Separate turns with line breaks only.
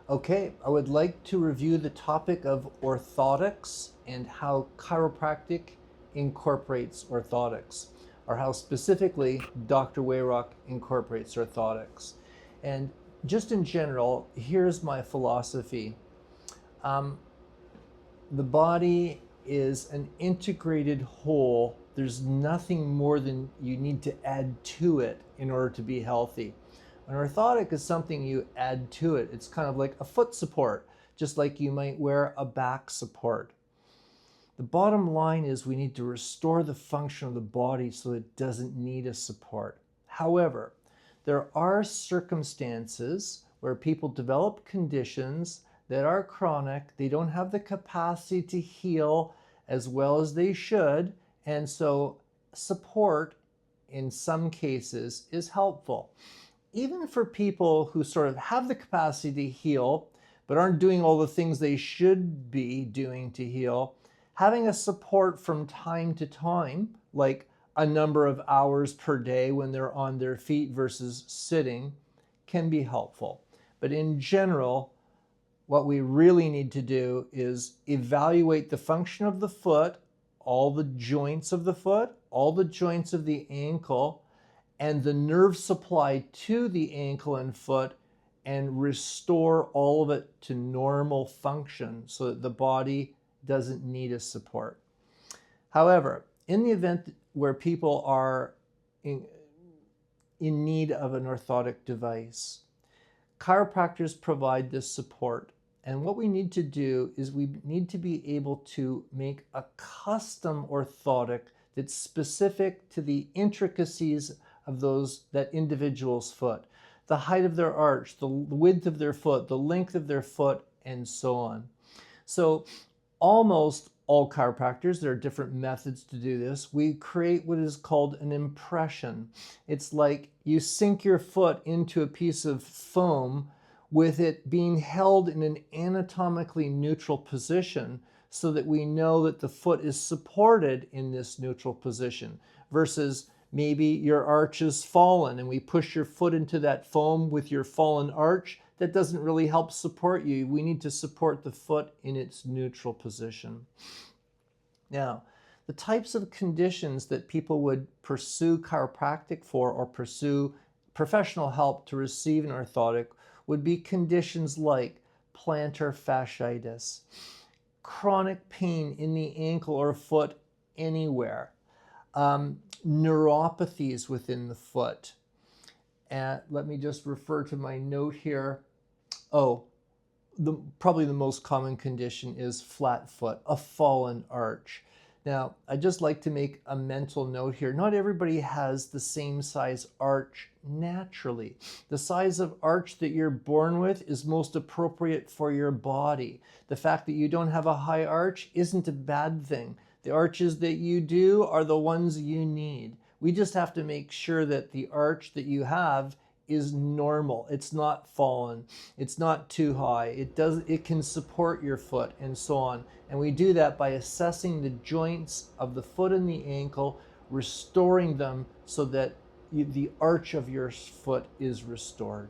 Okay, I would like to review the topic of orthotics and how chiropractic incorporates orthotics, or how specifically Dr. Wayrock incorporates orthotics. And just in general, here's my philosophy. Um, the body is an integrated whole. There's nothing more than you need to add to it in order to be healthy. An orthotic is something you add to it. It's kind of like a foot support, just like you might wear a back support. The bottom line is we need to restore the function of the body so it doesn't need a support. However, there are circumstances where people develop conditions that are chronic. They don't have the capacity to heal as well as they should, and so support in some cases is helpful. Even for people who sort of have the capacity to heal but aren't doing all the things they should be doing to heal, having a support from time to time, like a number of hours per day when they're on their feet versus sitting, can be helpful. But in general, what we really need to do is evaluate the function of the foot, all the joints of the foot, all the joints of the ankle, and the nerve supply to the ankle and foot, and restore all of it to normal function so that the body doesn't need a support. However, in the event where people are in need of an orthotic device, chiropractors provide this support. And what we need to do is we need to be able to make a custom orthotic that's specific to the intricacies of that individual's foot, the height of their arch, the width of their foot, the length of their foot, and so on. So almost all chiropractors, there are different methods to do this. We create what is called an impression. It's like you sink your foot into a piece of foam with it being held in an anatomically neutral position so that we know that the foot is supported in this neutral position, versus maybe your arch is fallen and we push your foot into that foam with your fallen arch. That doesn't really help support you. We need to support the foot in its neutral position. Now, the types of conditions that people would pursue chiropractic for or pursue professional help to receive an orthotic would be conditions like plantar fasciitis, chronic pain in the ankle or foot anywhere, neuropathies within the foot. And let me just refer to my note here. Probably the most common condition is flat foot, a fallen arch. Now, I'd just like to make a mental note here. Not everybody has the same size arch naturally. The size of arch that you're born with is most appropriate for your body. The fact that you don't have a high arch isn't a bad thing. The arches that you do are the ones you need. We just have to make sure that the arch that you have is normal. It's not fallen. It's not too high. It can support your foot and so on. And we do that by assessing the joints of the foot and the ankle, restoring them so that the arch of your foot is restored.